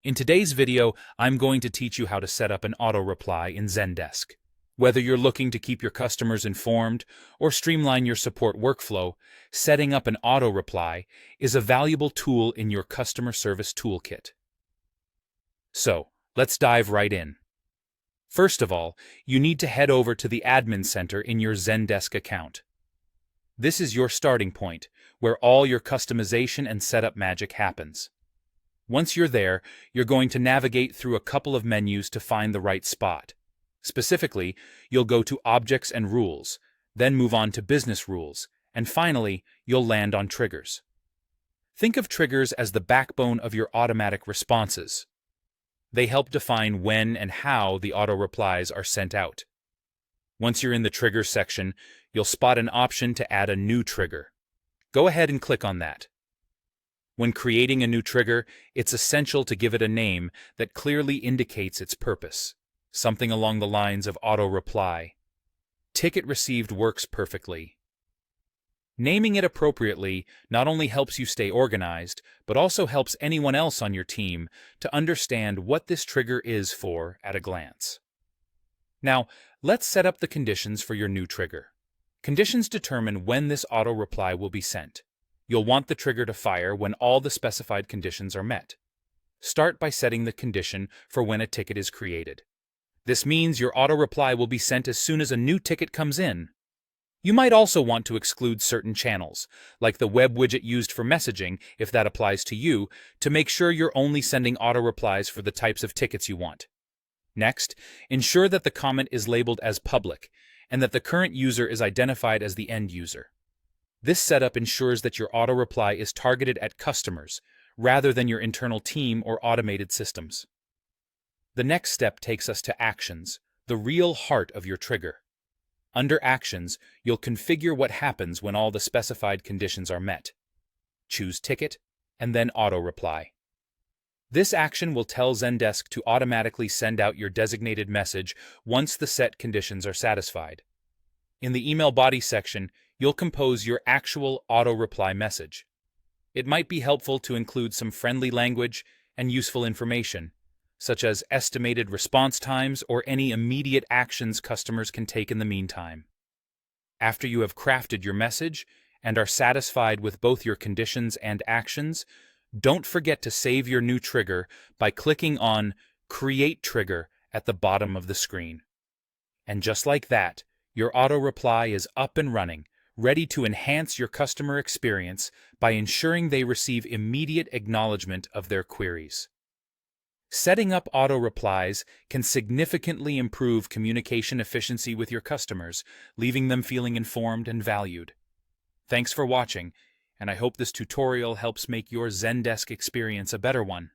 In today's video, I'm going to teach you how to set up an auto-reply in Zendesk. Whether you're looking to keep your customers informed or streamline your support workflow, setting up an auto-reply is a valuable tool in your customer service toolkit. So, let's dive right in. First of all, you need to head over to the Admin Center in your Zendesk account. This is your starting point, where all your customization and setup magic happens. Once you're there, you're going to navigate through a couple of menus to find the right spot. Specifically, you'll go to Objects and Rules, then move on to Business Rules, and finally, you'll land on Triggers. Think of triggers as the backbone of your automatic responses. They help define when and how the auto-replies are sent out. Once you're in the Triggers section, you'll spot an option to add a new trigger. Go ahead and click on that. When creating a new trigger, it's essential to give it a name that clearly indicates its purpose, something along the lines of auto-reply. Ticket received works perfectly. Naming it appropriately not only helps you stay organized, but also helps anyone else on your team to understand what this trigger is for at a glance. Now, let's set up the conditions for your new trigger. Conditions determine when this auto-reply will be sent. You'll want the trigger to fire when all the specified conditions are met. Start by setting the condition for when a ticket is created. This means your auto-reply will be sent as soon as a new ticket comes in. You might also want to exclude certain channels, like the web widget used for messaging, if that applies to you, to make sure you're only sending auto-replies for the types of tickets you want. Next, ensure that the comment is labeled as public, and that the current user is identified as the end user. This setup ensures that your auto-reply is targeted at customers, rather than your internal team or automated systems. The next step takes us to Actions, the real heart of your trigger. Under Actions, you'll configure what happens when all the specified conditions are met. Choose Ticket, and then Auto-reply. This action will tell Zendesk to automatically send out your designated message once the set conditions are satisfied. In the email body section, you'll compose your actual auto-reply message. It might be helpful to include some friendly language and useful information, such as estimated response times or any immediate actions customers can take in the meantime. After you have crafted your message and are satisfied with both your conditions and actions, don't forget to save your new trigger by clicking on Create Trigger at the bottom of the screen. And just like that, your auto-reply is up and running, ready to enhance your customer experience by ensuring they receive immediate acknowledgement of their queries. Setting up auto-replies can significantly improve communication efficiency with your customers, leaving them feeling informed and valued. Thanks for watching, and I hope this tutorial helps make your Zendesk experience a better one.